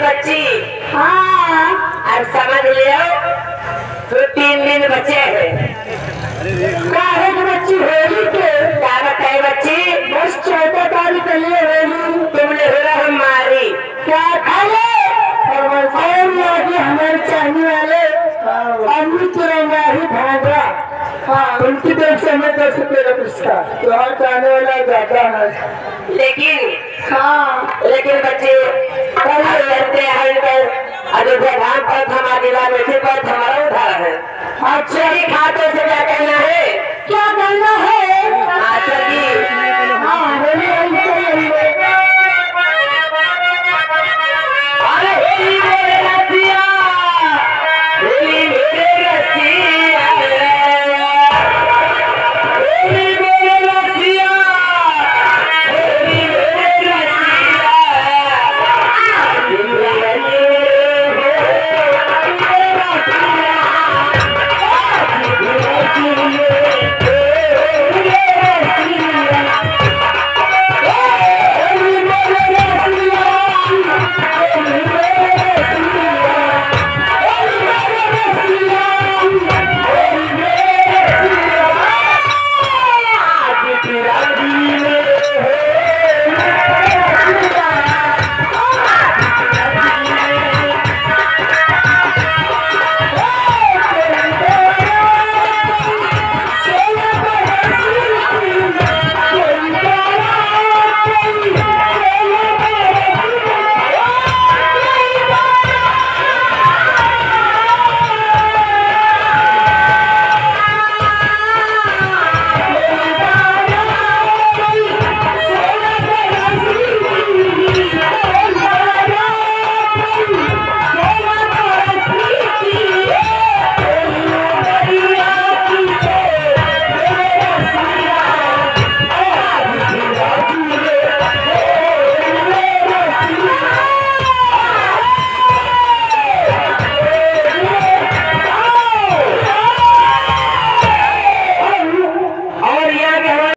बच्ची। हाँ अब समझ लियो तो 3 दिन बचे हैं। काहे की बच्ची होली के क्या बताए बच्ची? बस 14 तारीख के लिए होली। तुमने हुआ हमारी क्या खा ले हमारे चाहने वाले अमृत रंगाही भांगा। हाँ उनकी तरफ से हमें 10 रुपये का पुरस्कार। त्योहार चाहने वाला ज्यादा है लेकिन हाँ लेकिन बच्चे करते हैं अयोध्या धाम पर हमारा जिला में से पर हमारा उधार है। अच्छा खाते से क्या कहना है? क्या करना है? अच्छा जी